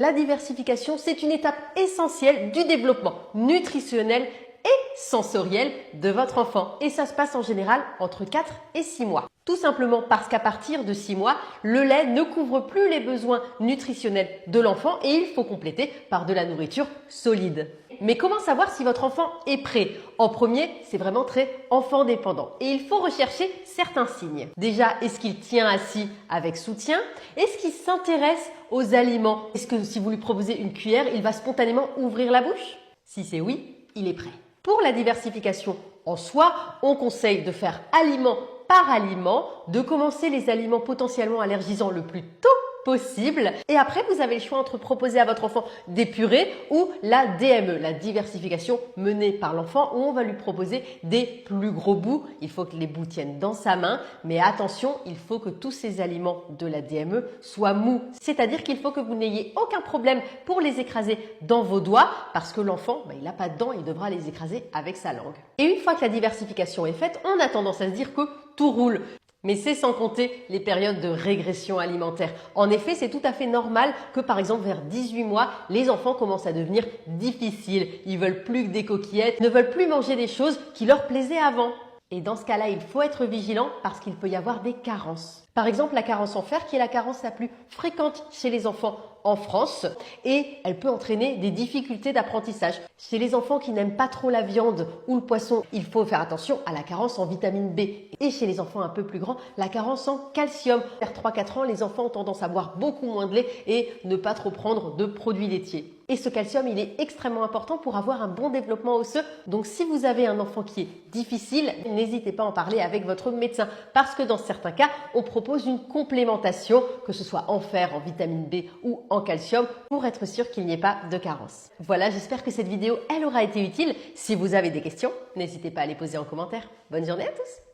La diversification, c'est une étape essentielle du développement nutritionnel et sensoriel de votre enfant. Et ça se passe en général entre 4 et 6 mois. Tout simplement parce qu'à partir de 6 mois, le lait ne couvre plus les besoins nutritionnels de l'enfant et il faut compléter par de la nourriture solide. Mais comment savoir si votre enfant est prêt? En premier, c'est vraiment très enfant dépendant et il faut rechercher certains signes. Déjà, est-ce qu'il tient assis avec soutien? Est-ce qu'il s'intéresse aux aliments? Est-ce que si vous lui proposez une cuillère, il va spontanément ouvrir la bouche? Si c'est oui, il est prêt. Pour la diversification en soi, on conseille de faire aliment par aliment, de commencer les aliments potentiellement allergisants le plus tôt possible. Et après, vous avez le choix entre proposer à votre enfant des purées ou la DME, la diversification menée par l'enfant, où on va lui proposer des plus gros bouts. Il faut que les bouts tiennent dans sa main, mais attention, il faut que tous ces aliments de la DME soient mous. C'est-à-dire qu'il faut que vous n'ayez aucun problème pour les écraser dans vos doigts, parce que l'enfant, il n'a pas de dents, il devra les écraser avec sa langue. Et une fois que la diversification est faite, on a tendance à se dire que tout roule. Mais c'est sans compter les périodes de régression alimentaire. En effet, c'est tout à fait normal que par exemple vers 18 mois, les enfants commencent à devenir difficiles. Ils veulent plus que des coquillettes, ne veulent plus manger des choses qui leur plaisaient avant. Et dans ce cas-là, il faut être vigilant parce qu'il peut y avoir des carences. Par exemple, la carence en fer qui est la carence la plus fréquente chez les enfants en France et elle peut entraîner des difficultés d'apprentissage. Chez les enfants qui n'aiment pas trop la viande ou le poisson, il faut faire attention à la carence en vitamine B. Et chez les enfants un peu plus grands, la carence en calcium. Vers 3-4 ans, les enfants ont tendance à boire beaucoup moins de lait et ne pas trop prendre de produits laitiers. Et ce calcium, il est extrêmement important pour avoir un bon développement osseux. Donc si vous avez un enfant qui est difficile, n'hésitez pas à en parler avec votre médecin parce que dans certains cas, on propose une complémentation, que ce soit en fer, en vitamine B ou en calcium, pour être sûr qu'il n'y ait pas de carence. Voilà, j'espère que cette vidéo, elle aura été utile. Si vous avez des questions, n'hésitez pas à les poser en commentaire. Bonne journée à tous!